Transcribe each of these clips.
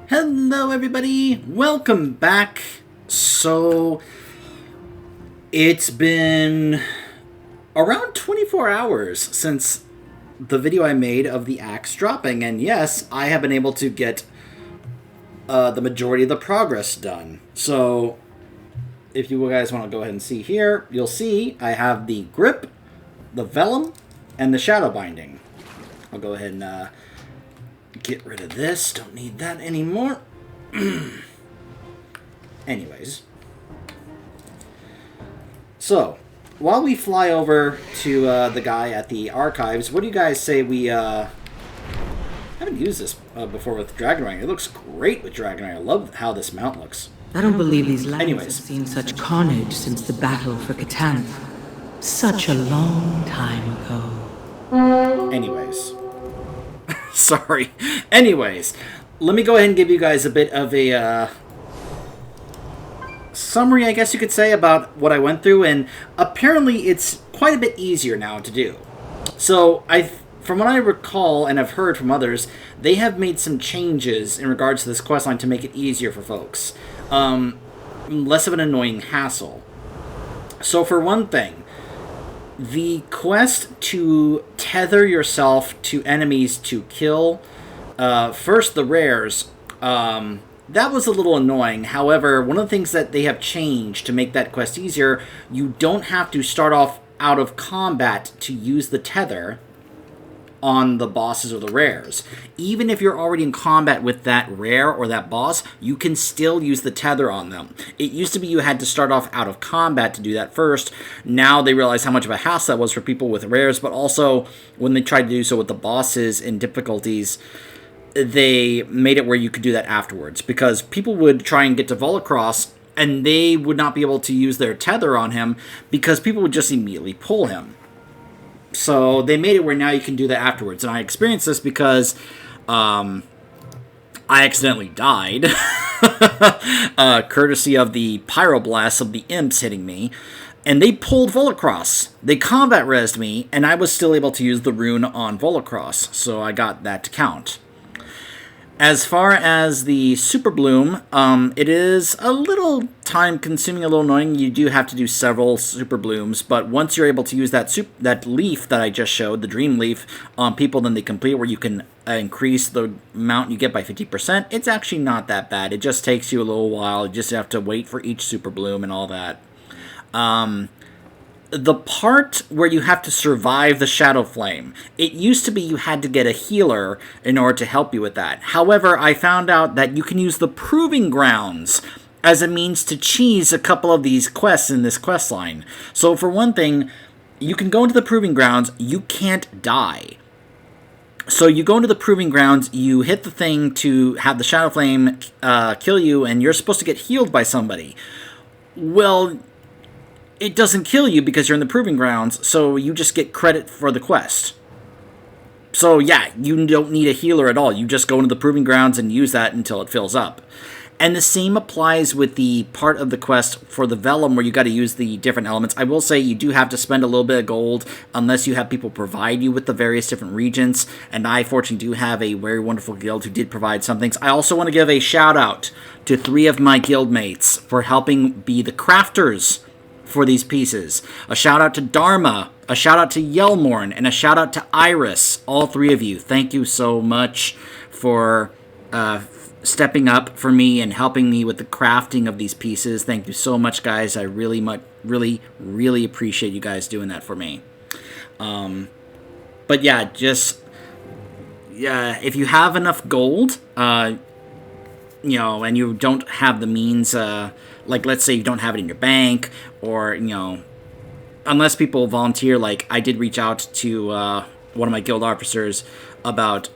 Hello everybody, welcome back. So, it's been around 24 hours since the video I made of the axe dropping, and yes, I have been able to get the majority of the progress done. So, if you guys want to go ahead and see here, you'll see I have the grip, the vellum, and the shadow binding. I'll go ahead and get rid of this. Don't need that anymore. Anyways. So, while we fly over to the guy at the archives, what do you guys say we... I haven't used this before with Dragonrider. It looks great with Dragonrider. I love how this mount looks. I don't believe these lands have seen such carnage since the battle for Catan. Such a long time ago. Anyways. Sorry. Anyways, let me go ahead and give you guys a bit of a summary, I guess you could say, about what I went through, and apparently it's quite a bit easier now to do. So, from what I recall and I've heard from others, they have made some changes in regards to this questline to make it easier for folks. Less of an annoying hassle. So, for one thing, the quest to tether yourself to enemies to kill, first the rares, that was a little annoying. However, one of the things that they have changed to make that quest easier, you don't have to start off out of combat to use the tether on the bosses or the rares. Even if you're already in combat with that rare or that boss, you can still use the tether on them. It used to be you had to start off out of combat to do that first. Now they realize how much of a hassle that was for people with rares, but also when they tried to do so with the bosses and difficulties, they made it where you could do that afterwards. Because people would try and get to Fyrakk, and they would not be able to use their tether on him because people would just immediately pull him. So they made it where now you can do that afterwards. And I experienced this because I accidentally died. Courtesy of the pyroblasts of the imps hitting me. And they pulled Fyrakk. They combat rezzed me, and I was still able to use the rune on Fyrakk. So I got that to count. As far as the Super Bloom, it is a little time-consuming, a little annoying. You do have to do several Super Blooms, but once you're able to use that leaf that I just showed, the Dream Leaf, on people, then they complete where you can increase the amount you get by 50%. It's actually not that bad. It just takes you a little while. You just have to wait for each Super Bloom and all that. The part where you have to survive the Shadow Flame, it used to be you had to get a healer in order to help you with that. However, I found out that you can use the Proving Grounds as a means to cheese a couple of these quests in this quest line. So for one thing, you can go into the Proving Grounds, you can't die. So you go into the Proving Grounds, you hit the thing to have the Shadow Flame kill you, and you're supposed to get healed by somebody. Well, it doesn't kill you because you're in the Proving Grounds, so you just get credit for the quest. So yeah, you don't need a healer at all. You just go into the Proving Grounds and use that until it fills up. And the same applies with the part of the quest for the Vellum where you got to use the different elements. I will say you do have to spend a little bit of gold unless you have people provide you with the various different regions. And I, fortunately, do have a very wonderful guild who did provide some things. I also want to give a shout out to 3 of my guildmates for helping be the crafters for these pieces. A shout out to Dharma, a shout out to Yelmorn, and a shout out to Iris. All 3 of you. Thank you so much for stepping up for me and helping me with the crafting of these pieces. Thank you so much, guys. I really appreciate you guys doing that for me. But yeah, just if you have enough gold, and you don't have the means, like let's say you don't have it in your bank, or unless people volunteer. Like I did reach out to one of my guild officers about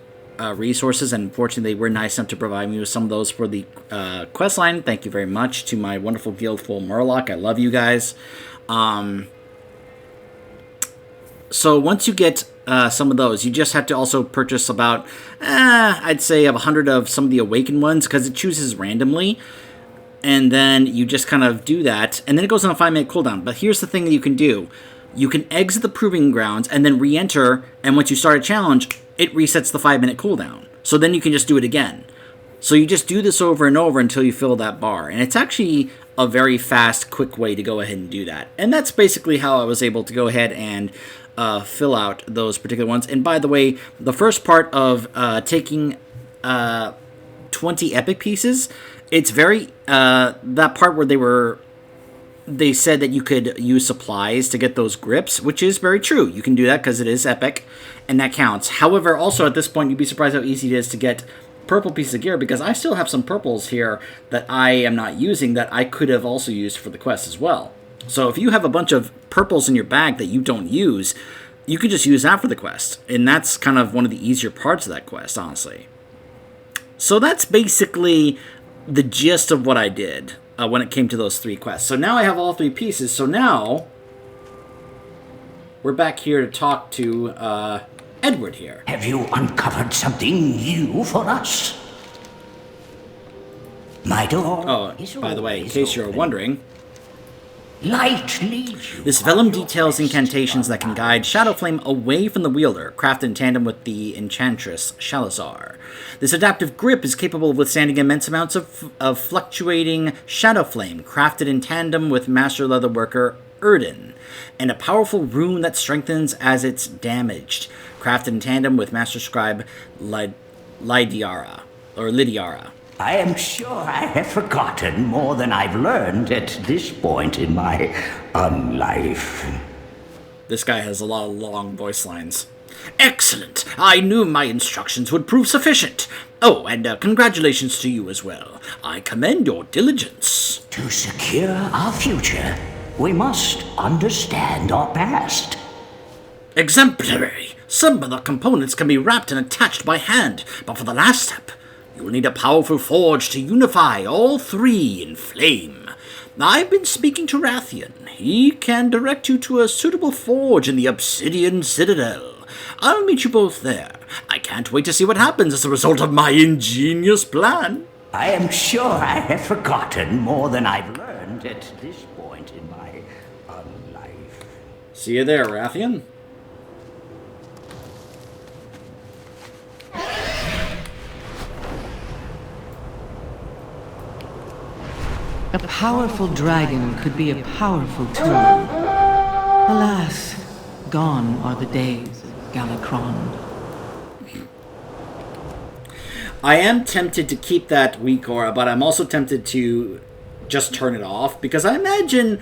resources, and unfortunately they were nice enough to provide me with some of those for the quest line. Thank you very much to my wonderful guild full Murloc. I love you guys. So once you get some of those, you just have to also purchase about, I'd say, 100 of some of the Awakened ones, because it chooses randomly. And then you just kind of do that, and then it goes on a 5-minute cooldown. But here's the thing that you can do. You can exit the Proving Grounds and then re-enter, and once you start a challenge, it resets the 5-minute cooldown. So then you can just do it again. So you just do this over and over until you fill that bar. And it's actually a very fast, quick way to go ahead and do that. And that's basically how I was able to go ahead and fill out those particular ones. And by the way, the first part of taking 20 epic pieces, it's very... that part where they said that you could use supplies to get those grips, which is very true. You can do that because it is epic, and that counts. However, also at this point, you'd be surprised how easy it is to get purple pieces of gear, because I still have some purples here that I am not using that I could have also used for the quest as well. So if you have a bunch of purples in your bag that you don't use, you could just use that for the quest. And that's kind of one of the easier parts of that quest, honestly. So that's basically the gist of what I did when it came to those 3 quests. So now I have all 3 pieces. So now we're back here to talk to Edward here. Have you uncovered something new for us? My door is by the way, in always case you're open. wondering, Light leads you. this vellum details incantations that can guide Shadowflame away from the wielder, crafted in tandem with the enchantress Shalazar. This adaptive grip is capable of withstanding immense amounts of fluctuating Shadowflame, crafted in tandem with master leatherworker Erden, and a powerful rune that strengthens as it's damaged, crafted in tandem with master scribe Lydiara. I am sure I have forgotten more than I've learned at this point in my unlife. This guy has a lot of long voice lines. Excellent! I knew my instructions would prove sufficient. Oh, and congratulations to you as well. I commend your diligence. To secure our future, we must understand our past. Exemplary! Some of the components can be wrapped and attached by hand, but for the last step, you will need a powerful forge to unify all 3 in flame. I've been speaking to Rathian. He can direct you to a suitable forge in the Obsidian Citadel. I'll meet you both there. I can't wait to see what happens as a result of my ingenious plan. I am sure I have forgotten more than I've learned at this point in my unlife. See you there, Rathian. A powerful dragon could be a powerful tool. Alas, gone are the days of Galakron. I am tempted to keep that weak aura, but I'm also tempted to just turn it off, because I imagine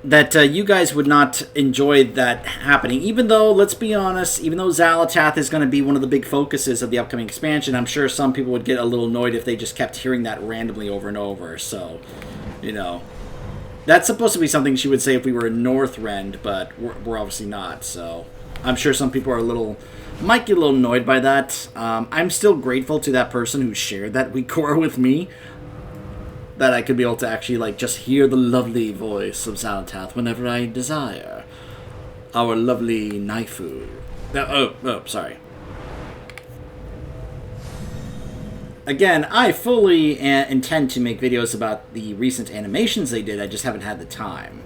that you guys would not enjoy that happening. Even though, let's be honest, even though Xal'atath is going to be one of the big focuses of the upcoming expansion, I'm sure some people would get a little annoyed if they just kept hearing that randomly over and over. So, you know, that's supposed to be something she would say if we were in Northrend, but we're obviously not. So I'm sure some people are might get a little annoyed by that. I'm still grateful to that person who shared that weak aura with me, that I could be able to actually, just hear the lovely voice of Xal'atath whenever I desire. Our lovely Naifu. Sorry. Again, I fully intend to make videos about the recent animations they did, I just haven't had the time.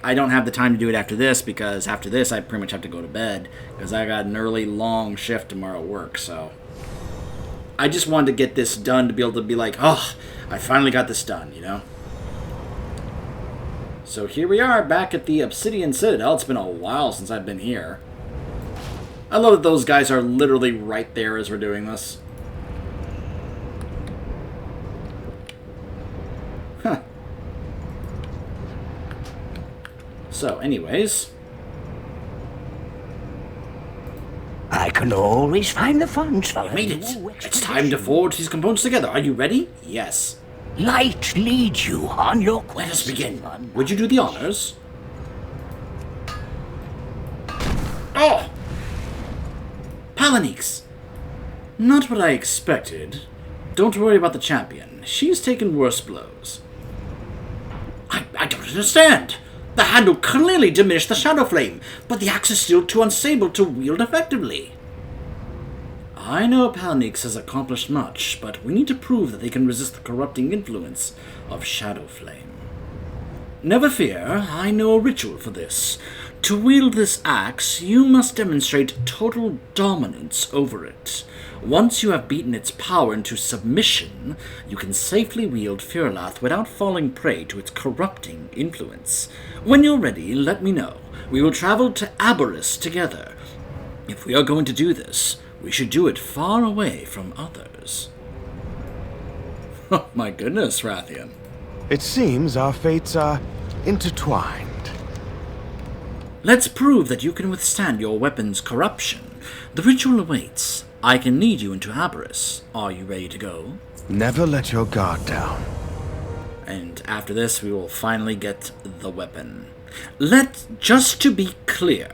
I don't have the time to do it after this, because after this I pretty much have to go to bed, because I got an early, long shift tomorrow at work, so... I just wanted to get this done to be able to be like, oh, I finally got this done, you know? So here we are, back at the Obsidian Citadel. It's been a while since I've been here. I love that those guys are literally right there as we're doing this. Huh. So, anyways... I can always find the funds for We made it. It's time to forge these components together. Are you ready? Yes. Light leads you on your quest. Let us begin. Would you do the honors? Oh! PapaNeeks. Not what I expected. Don't worry about the champion. She's taken worse blows. I don't understand. The handle clearly diminished the shadow flame, but the axe is still too unstable to wield effectively. I know PapaNeeks has accomplished much, but we need to prove that they can resist the corrupting influence of shadow flame. Never fear, I know a ritual for this. To wield this axe, you must demonstrate total dominance over it. Once you have beaten its power into submission, you can safely wield Fyr'alath without falling prey to its corrupting influence. When you're ready, let me know. We will travel to Aberystwyth together. If we are going to do this, we should do it far away from others. Oh my goodness, Rathian. It seems our fates are intertwined. Let's prove that you can withstand your weapon's corruption. The ritual awaits. I can lead you into Aberystwyth. Are you ready to go? Never let your guard down. And after this, we will finally get the weapon. Just to be clear,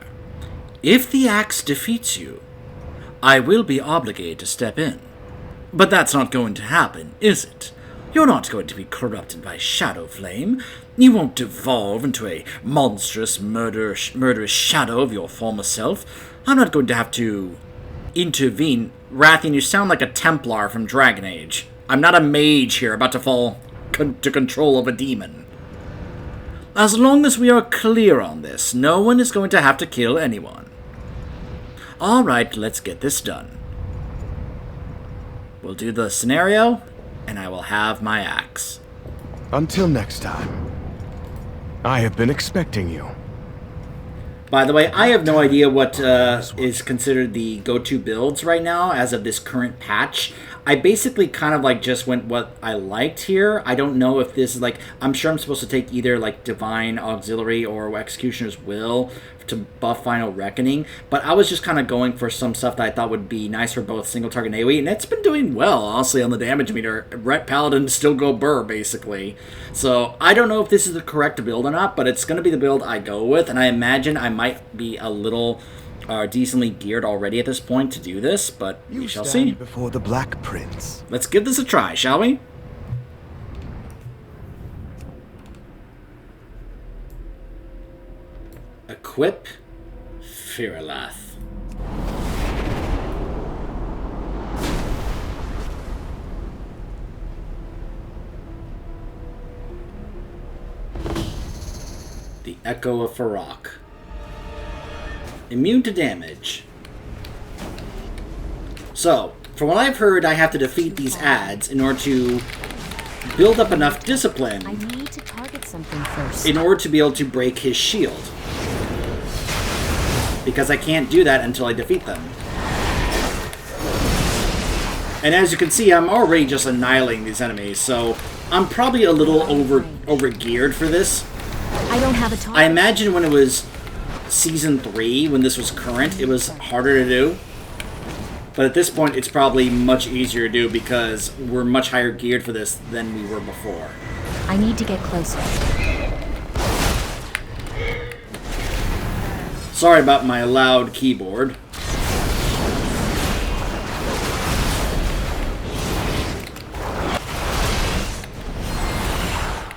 if the axe defeats you, I will be obligated to step in. But that's not going to happen, is it? You're not going to be corrupted by Shadow Flame. You won't devolve into a monstrous, murderous shadow of your former self. I'm not going to have to intervene. Rathian, you sound like a Templar from Dragon Age. I'm not a mage here about to fall to control of a demon. As long as we are clear on this, no one is going to have to kill anyone. Alright, let's get this done. We'll do the scenario, and I will have my axe. Until next time. I have been expecting you. By the way, I have no idea what is considered the go-to builds right now as of this current patch. I basically kind of like just went what I liked here. I don't know if this is like, I'm sure I'm supposed to take either like Divine Auxiliary or Executioner's Will to buff Final Reckoning, but I was just kind of going for some stuff that I thought would be nice for both single target and AoE, and it's been doing well, honestly, on the damage meter. Ret Paladin still go burr, basically. So I don't know if this is the correct build or not, but it's going to be the build I go with, and I imagine I might be a little decently geared already at this point to do this, but we shall see. Before the Black Prince. Let's give this a try, shall we? Equip Fyr'alath. The Echo of Fyrakk. Immune to damage. So, from what I've heard, I have to defeat these ads in order to build up enough discipline. I need to target something first. In order to be able to break his shield. Because I can't do that until I defeat them. And as you can see, I'm already just annihilating these enemies, so I'm probably a little over-geared for this. I don't have a target. I imagine when it was Season 3, when this was current, it was harder to do. But at this point, it's probably much easier to do because we're much higher geared for this than we were before. I need to get closer. Sorry about my loud keyboard.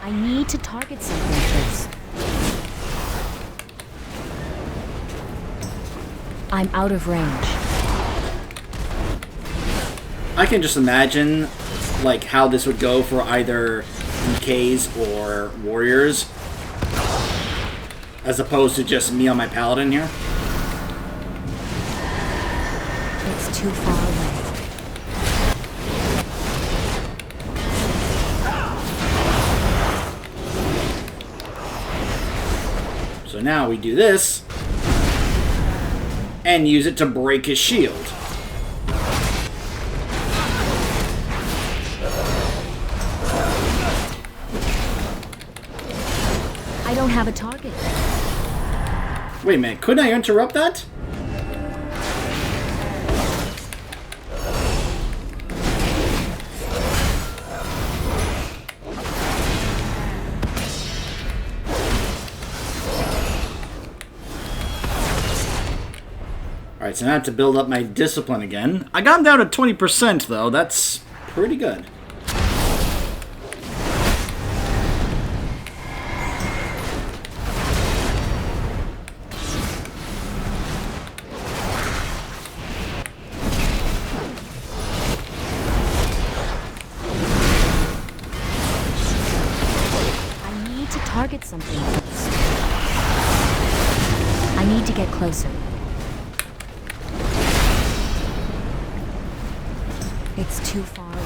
I need to target something first. I'm out of range. I can just imagine, like, how this would go for either DKs or warriors, as opposed to just me on my paladin here. It's too far away. So now we do this, and use it to break his shield. I don't have a target. Wait a minute, couldn't I interrupt that? Alright, so now I have to build up my discipline again. I got him down to 20% though, that's pretty good. Target something first. I need to get closer. It's too far away.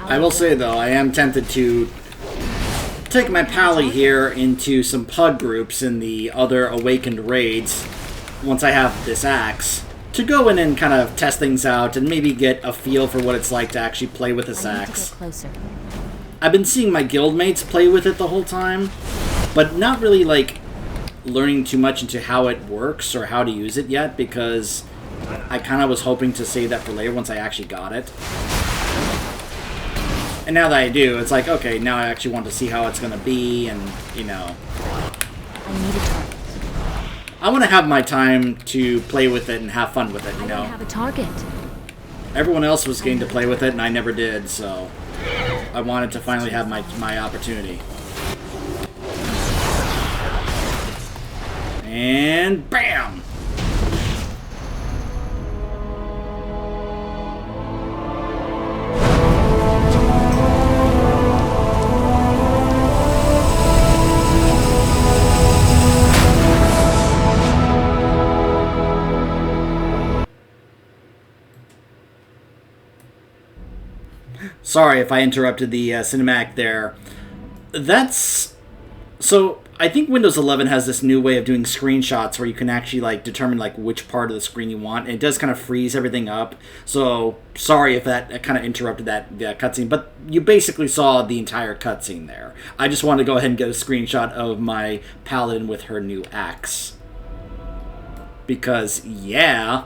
I will say, though, I am tempted to take my pally here into some pug groups in the other awakened raids once I have this axe, to go in and kind of test things out and maybe get a feel for what it's like to actually play with this axe. I've been seeing my guildmates play with it the whole time, but not really, like, learning too much into how it works or how to use it yet, because I kind of was hoping to save that for later once I actually got it. And now that I do, it's like, okay, now I actually want to see how it's going to be, and, you know. I need a target. I want to have my time to play with it and have fun with it, you know. I don't have a target. Everyone else was getting to play with it, and I never did, so I wanted to finally have my opportunity. And bam! Sorry if I interrupted the cinematic there. So I think Windows 11 has this new way of doing screenshots where you can actually like determine like which part of the screen you want, and it does kind of freeze everything up. So sorry if that kind of interrupted that cutscene, but you basically saw the entire cutscene there. I just wanted to go ahead and get a screenshot of my paladin with her new axe, because yeah.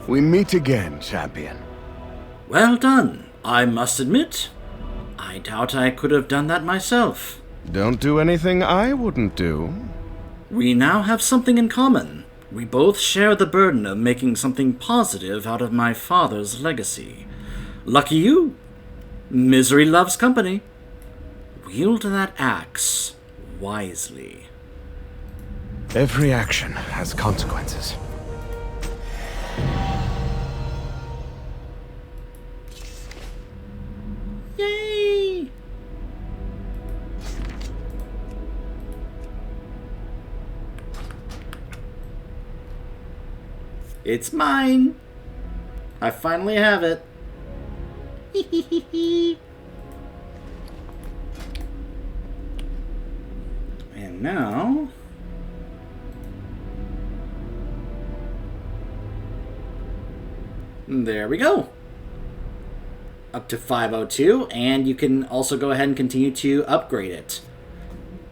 We meet again, champion. Well done. I must admit, I doubt I could have done that myself. Don't do anything I wouldn't do. We now have something in common. We both share the burden of making something positive out of my father's legacy. Lucky you. Misery loves company. Wield that axe wisely. Every action has consequences. Yay! It's mine! I finally have it. And now... there we go. Up to 502, and you can also go ahead and continue to upgrade it.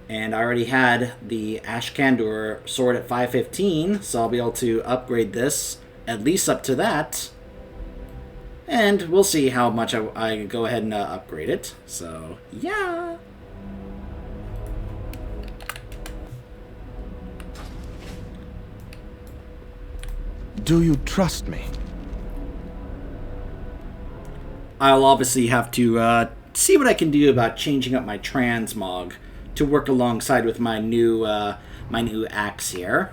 And I already had the Ashkandur sword at 515, so I'll be able to upgrade this at least up to that. And we'll see how much I go ahead and upgrade it. So, yeah. Do you trust me? I'll obviously have to see what I can do about changing up my transmog to work alongside with my new axe here,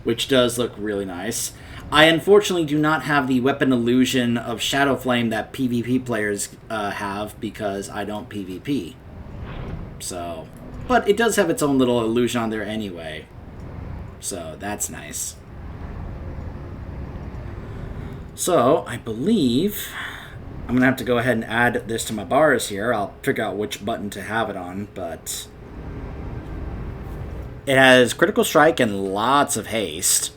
which does look really nice. I unfortunately do not have the weapon illusion of Shadow Flame that PvP players have, because I don't PvP. So, but it does have its own little illusion on there anyway, so that's nice. So, I believe I'm going to have to go ahead and add this to my bars here. I'll figure out which button to have it on, but it has critical strike and lots of haste.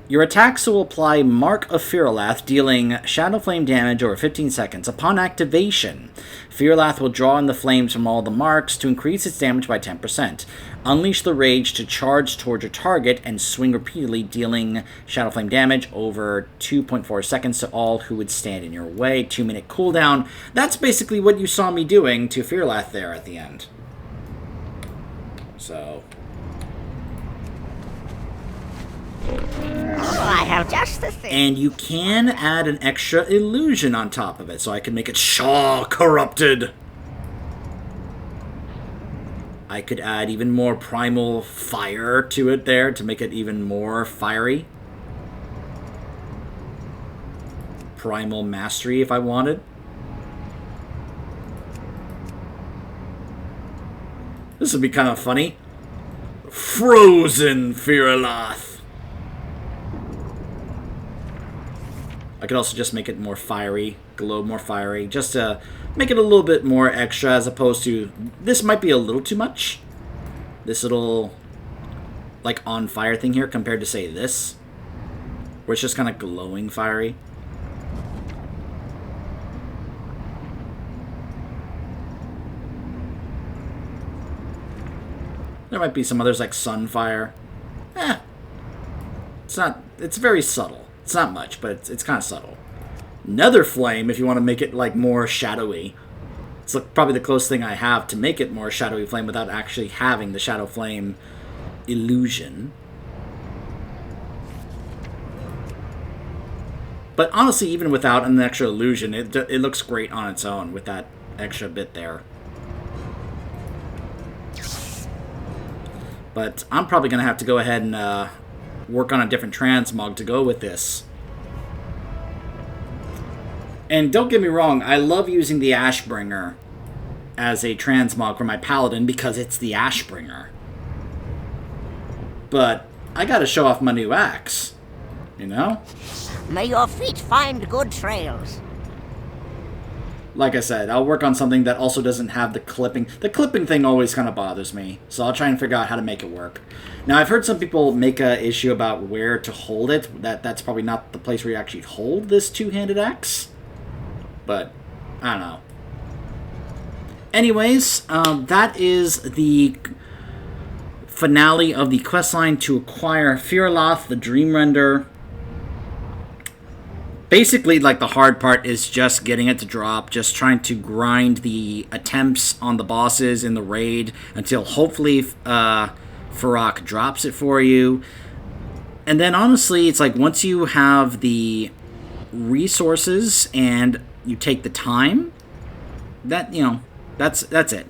Your attacks will apply Mark of Fyr'alath, dealing Shadow Flame damage over 15 seconds. Upon activation, Fyr'alath will draw in the flames from all the marks to increase its damage by 10%. Unleash the rage to charge towards your target and swing repeatedly, dealing Shadow Flame damage over 2.4 seconds to all who would stand in your way. 2-minute cooldown. That's basically what you saw me doing to Fyr'alath there at the end. So... I have just the thing. and you can add an extra illusion on top of it, so I can make it Shaw corrupted. I could add even more primal fire to it there to make it even more fiery. Primal mastery if I wanted. This would be kind of funny. Frozen Fyr'alath. I could also just make it more fiery, glow more fiery, just to make it a little bit more extra as opposed to... This might be a little too much. This little, like, on fire thing here compared to, say, this. Where it's just kind of glowing fiery. There might be some others like Sunfire. It's not... It's very subtle. It's not much, but it's kind of subtle. Nether Flame, if you want to make it, like, more shadowy. It's like probably the closest thing I have to make it more shadowy flame without actually having the Shadow Flame illusion. But honestly, even without an extra illusion, it looks great on its own with that extra bit there. But I'm probably going to have to go ahead and work on a different transmog to go with this. And don't get me wrong, I love using the Ashbringer as a transmog for my paladin because it's the Ashbringer. But I gotta show off my new axe, you know? May your feet find good trails. Like I said, I'll work on something that also doesn't have the clipping. The clipping thing always kind of bothers me, so I'll try and figure out how to make it work. Now, I've heard some people make an issue about where to hold it. That's probably not the place where you actually hold this two-handed axe. But, I don't know. Anyways, that is the finale of the questline to acquire Fyr'alath the Dreamrender. Basically, like, the hard part is just getting it to drop, just trying to grind the attempts on the bosses in the raid until hopefully Fyrakk drops it for you. And then, honestly, it's like once you have the resources and you take the time, that, you know, that's it.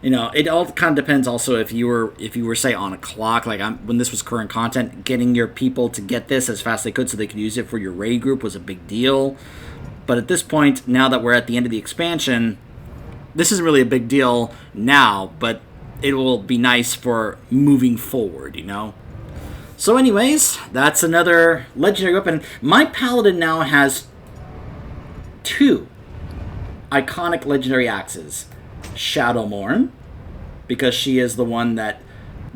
You know, it all kind of depends also if you were say on a clock, like when this was current content, getting your people to get this as fast as they could so they could use it for your raid group was a big deal. But at this point, now that we're at the end of the expansion, this isn't really a big deal now, but it will be nice for moving forward, you know? So anyways, that's another legendary weapon. My paladin now has 2 iconic legendary axes. Shadowmourne, because she is the one that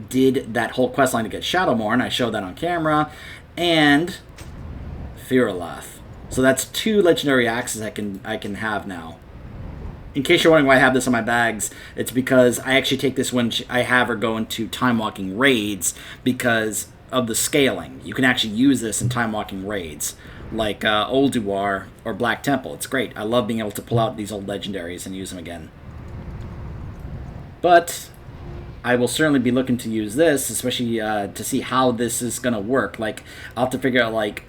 did that whole questline to get Shadowmourne. I showed that on camera. And Fyr'alath. So that's 2 legendary axes I can have now. In case you're wondering why I have this on my bags, it's because I actually take this when I have her go into time-walking raids because of the scaling. You can actually use this in time-walking raids, like Ulduar or Black Temple. It's great. I love being able to pull out these old legendaries and use them again. But I will certainly be looking to use this, especially to see how this is going to work. Like, I'll have to figure out, like,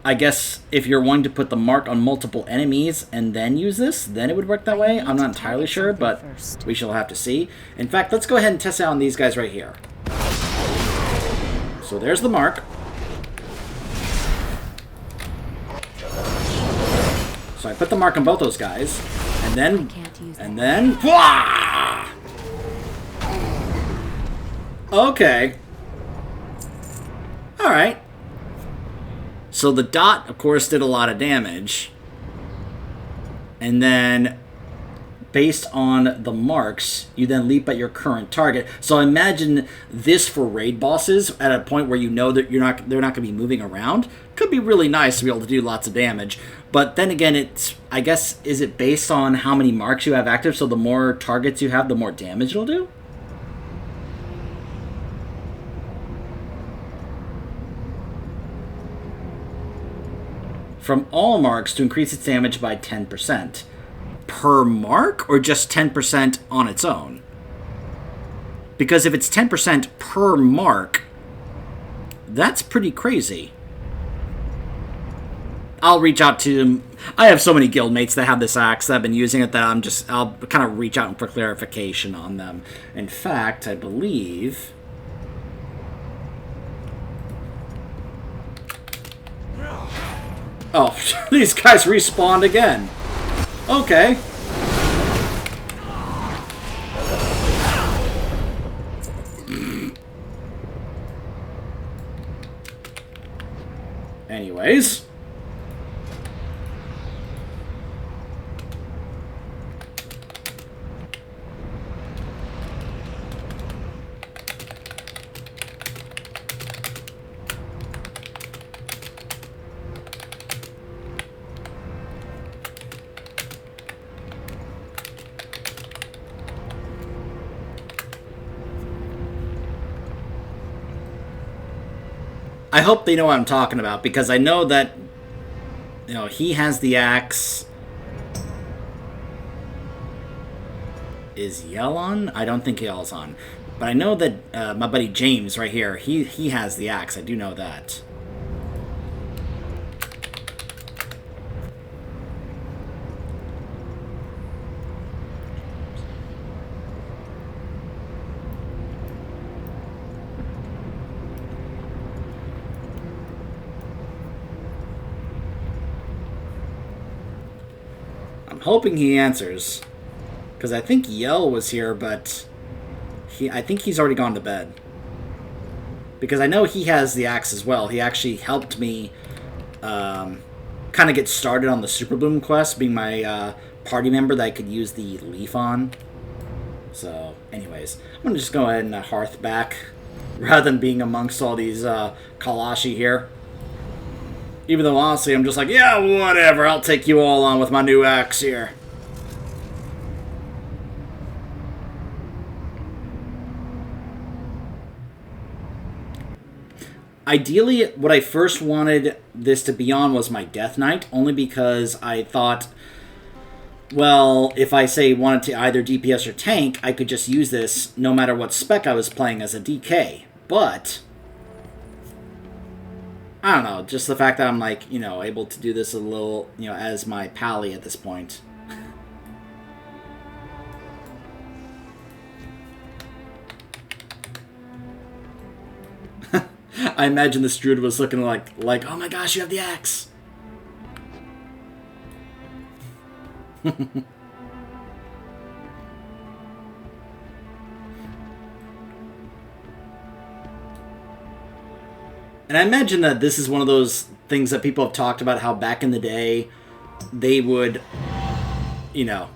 I guess if you're wanting to put the mark on multiple enemies and then use this, then it would work that way. I'm not entirely sure, but we shall have to see. In fact, let's go ahead and test it out on these guys right here. So there's the mark. So I put the mark on both those guys, and then, Wah! Okay. Alright. So the dot, of course, did a lot of damage. And then, based on the marks, you then leap at your current target. So imagine this for raid bosses at a point where you know that they're not going to be moving around. Could be really nice to be able to do lots of damage. But then again, it's, I guess, is it based on how many marks you have active? So the more targets you have, the more damage it'll do? From all marks to increase its damage by 10%. Per mark, or just 10% on its own? Because if it's 10% per mark, that's pretty crazy. I'll reach out to... I have so many guildmates that have this axe that have been using it that I'll kind of reach out for clarification on them. In fact, I believe... Oh, these guys respawned again. Okay. Anyways. I hope they know what I'm talking about, because I know that, you know, he has the axe. Is Yell on? I don't think Yell's on. But I know that my buddy James right here, he has the axe. I do know that. Hoping he answers, because I think Yell was here, but I think he's already gone to bed, because I know he has the axe as well. He actually helped me kind of get started on the Super Bloom quest, being my party member that I could use the leaf on. So anyways, I'm gonna just go ahead and hearth back rather than being amongst all these Kalashi here. Even though, honestly, I'm just like, yeah, whatever, I'll take you all on with my new axe here. Ideally, what I first wanted this to be on was my Death Knight, only because I thought, well, if I, say, wanted to either DPS or tank, I could just use this no matter what spec I was playing as a DK. But I don't know, just the fact that I'm, like, you know, able to do this a little, you know, as my pally at this point. I imagine this druid was looking like, oh my gosh, you have the axe! And I imagine that this is one of those things that people have talked about, how back in the day, they would, you know,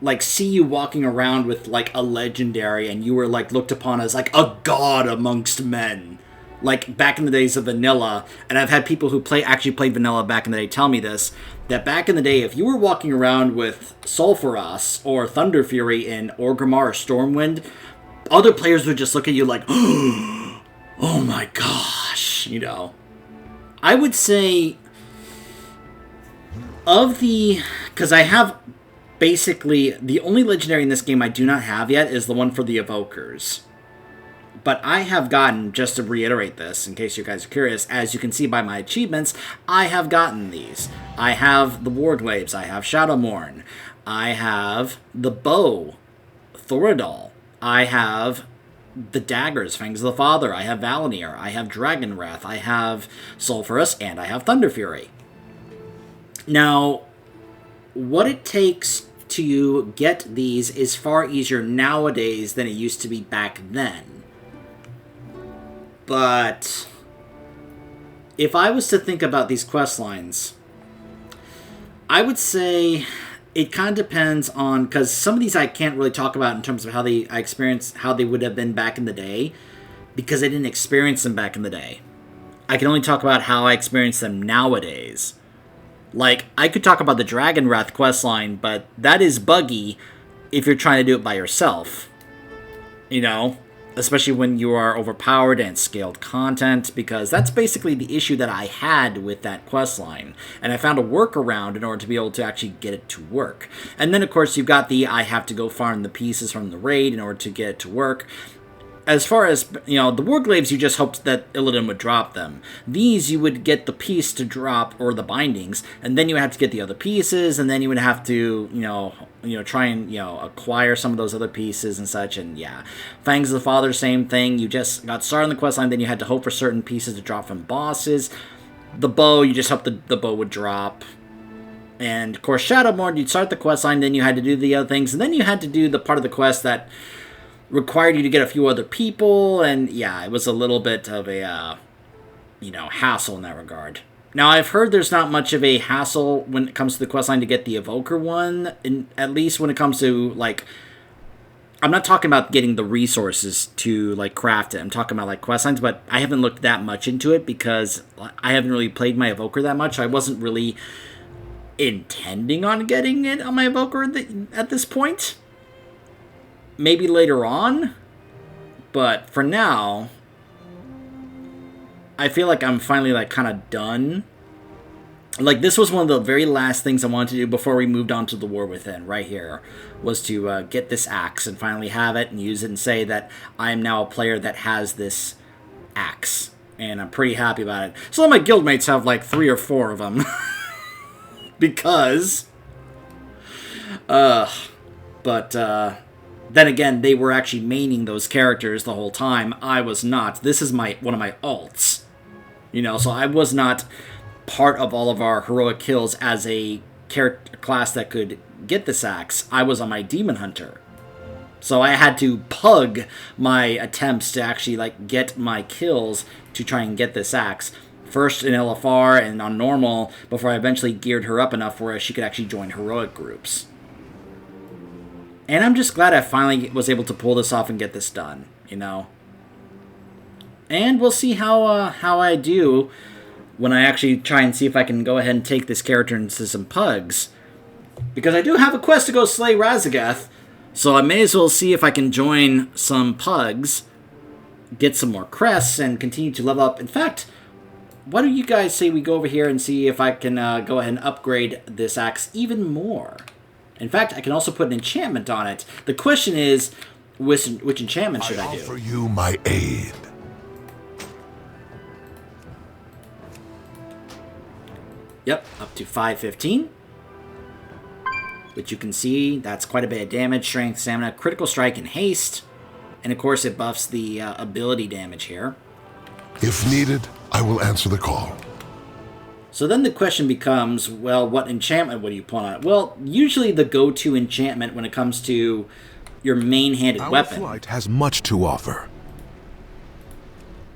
like, see you walking around with, like, a legendary, and you were, like, looked upon as, like, a god amongst men. Like, back in the days of vanilla, and I've had people who actually played vanilla back in the day tell me this, that back in the day, if you were walking around with Sulfuras or Thunder Fury in Orgrimmar or Stormwind, other players would just look at you like, oh my gosh, you know. I would say, of the, because I have basically, the only legendary in this game I do not have yet is the one for the Evokers. But I have gotten, just to reiterate this, in case you guys are curious, as you can see by my achievements, I have gotten these. I have the Warglaives, I have Shadowmourne, I have the Bow, Thoradal, I have the daggers, Fangs of the Father, I have Valinir, I have Dragon Wrath, I have Sulfurous, and I have Thunder Fury. Now, what it takes to get these is far easier nowadays than it used to be back then. But if I was to think about these quest lines, I would say it kind of depends on, because some of these I can't really talk about in terms of how I experienced how they would have been back in the day, because I didn't experience them back in the day. I can only talk about how I experience them nowadays. Like, I could talk about the Dragon Wrath questline, but that is buggy if you're trying to do it by yourself. You know? Especially when you are overpowered and scaled content, because that's basically the issue that I had with that questline. And I found a workaround in order to be able to actually get it to work. And then, of course, you've got the I have to go farm the pieces from the raid in order to get it to work. As far as, you know, the Warglaives, you just hoped that Illidan would drop them. These, you would get the piece to drop, or the bindings, and then you would have to get the other pieces, and then you would have to, you know, try and, you know, acquire some of those other pieces and such, and yeah. Fangs of the Father, same thing. You just got started on the questline, then you had to hope for certain pieces to drop from bosses. The Bow, you just hoped the Bow would drop. And, of course, Shadowmourne, you'd start the questline, then you had to do the other things, and then you had to do the part of the quest that required you to get a few other people, and yeah, it was a little bit of a hassle in that regard. Now, I've heard there's not much of a hassle when it comes to the questline to get the Evoker one, at least when it comes to, like, I'm not talking about getting the resources to, like, craft it. I'm talking about, like, questlines, but I haven't looked that much into it because I haven't really played my Evoker that much. I wasn't really intending on getting it on my Evoker at this point. Maybe later on, but for now, I feel like I'm finally, like, kind of done. Like, this was one of the very last things I wanted to do before we moved on to the War Within, right here, was to get this axe and finally have it and use it and say that I am now a player that has this axe. And I'm pretty happy about it. Some of my guildmates have, like, 3 or 4 of them. Because... then again, they were actually maining those characters the whole time. I was not. This is one of my alts. So I was not part of all of our heroic kills as a character class that could get this axe. I was on my Demon Hunter. So I had to pug my attempts to actually, like, get my kills to try and get this axe. First in LFR and on normal, before I eventually geared her up enough where she could actually join heroic groups. And I'm just glad I finally was able to pull this off and get this done, And we'll see how I do when I actually try and see if I can go ahead and take this character into some pugs. Because I do have a quest to go slay Razagath, so I may as well see if I can join some pugs, get some more crests, and continue to level up. In fact, why don't you guys say we go over here and see if I can go ahead and upgrade this axe even more? In fact, I can also put an enchantment on it. The question is, which enchantment should I do? I offer you my aid. Yep, up to 515. Which you can see, that's quite a bit of damage, strength, stamina, critical strike, and haste. And of course it buffs the ability damage here. If needed, I will answer the call. So then the question becomes, well, what enchantment would you put on it? Well, usually the go-to enchantment when it comes to your main-handed weapon. Our flight has much to offer.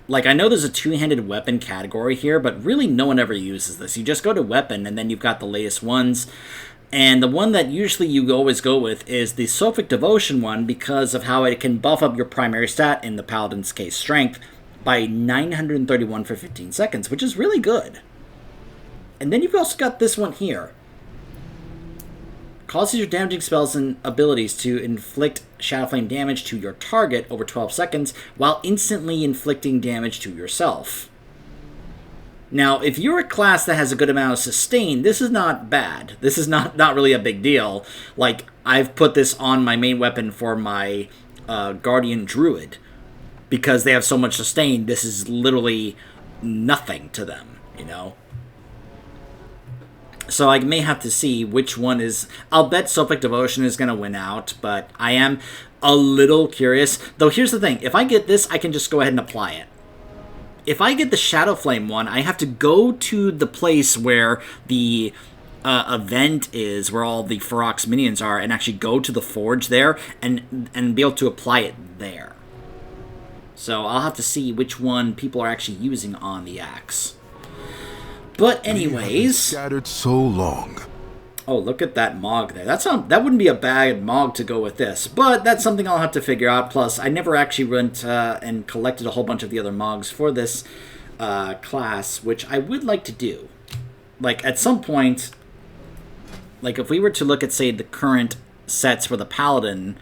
Like, I know there's a two-handed weapon category here, but really no one ever uses this. You just go to weapon, and then you've got the latest ones. And the one that usually you always go with is the Sophic Devotion one because of how it can buff up your primary stat, in the Paladin's case, strength, by 931 for 15 seconds, which is really good. And then you've also got this one here. Causes your damaging spells and abilities to inflict Shadow Flame damage to your target over 12 seconds, while instantly inflicting damage to yourself. Now, if you're a class that has a good amount of sustain, this is not bad. This is not really a big deal. Like, I've put this on my main weapon for my Guardian Druid. Because they have so much sustain, this is literally nothing to them, So I may have to see which one is... I'll bet Sophic Devotion is going to win out, but I am a little curious. Though here's the thing, if I get this, I can just go ahead and apply it. If I get the Shadow Flame one, I have to go to the place where the event is, where all the Fyrakk's minions are, and actually go to the forge there and be able to apply it there. So I'll have to see which one people are actually using on the axe. But anyways, Scattered so long. Oh, look at that Mog there. That wouldn't be a bad Mog to go with this, but that's something I'll have to figure out. Plus, I never actually went and collected a whole bunch of the other Mogs for this class, which I would like to do. Like, at some point, like, if we were to look at, say, the current sets for the Paladin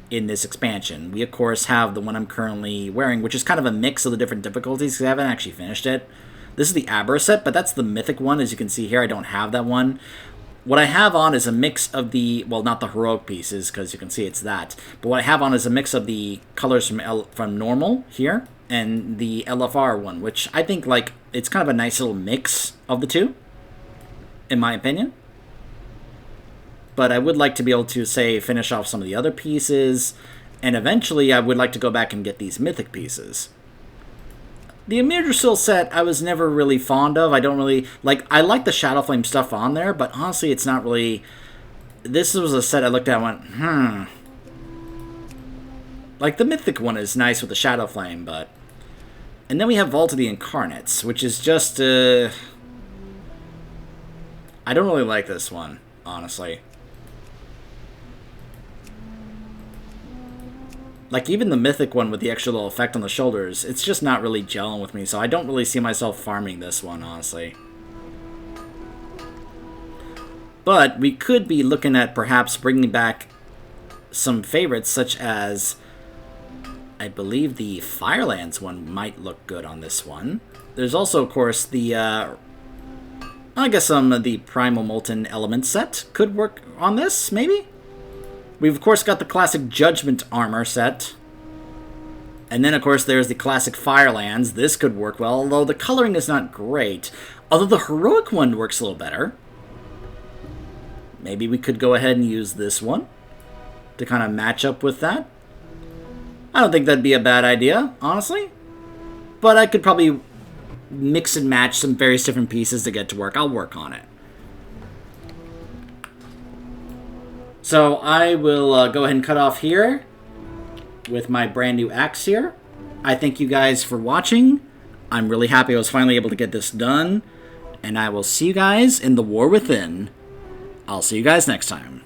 in this expansion, we, of course, have the one I'm currently wearing, which is kind of a mix of the different difficulties, because I haven't actually finished it. This is the Abra set, but that's the Mythic one. As you can see here, I don't have that one. What I have on is a mix of the, well, not the heroic pieces, because you can see it's that, but what I have on is a mix of the colors from normal here, and the LFR one, which I think, like, it's kind of a nice little mix of the two, in my opinion. But I would like to be able to, say, finish off some of the other pieces, and eventually I would like to go back and get these Mythic pieces. The Yggdrasil set I was never really fond of. I don't really... Like, I like the Shadow Flame stuff on there, but honestly, it's not really... This was a set I looked at and went, Like, the Mythic one is nice with the Shadow Flame, but... And then we have Vault of the Incarnates, which is just, I don't really like this one, honestly. Like, even the Mythic one with the extra little effect on the shoulders, it's just not really gelling with me, so I don't really see myself farming this one, honestly. But we could be looking at perhaps bringing back some favorites, such as, I believe the Firelands one might look good on this one. There's also, of course, the, I guess some of the Primal Molten Element set could work on this, maybe? We've, of course, got the classic Judgment Armor set. And then, of course, there's the classic Firelands. This could work well, although the coloring is not great. Although the Heroic one works a little better. Maybe we could go ahead and use this one to kind of match up with that. I don't think that'd be a bad idea, honestly. But I could probably mix and match some various different pieces to get to work. I'll work on it. So I will go ahead and cut off here with my brand new axe here. I thank you guys for watching. I'm really happy I was finally able to get this done. And I will see you guys in the War Within. I'll see you guys next time.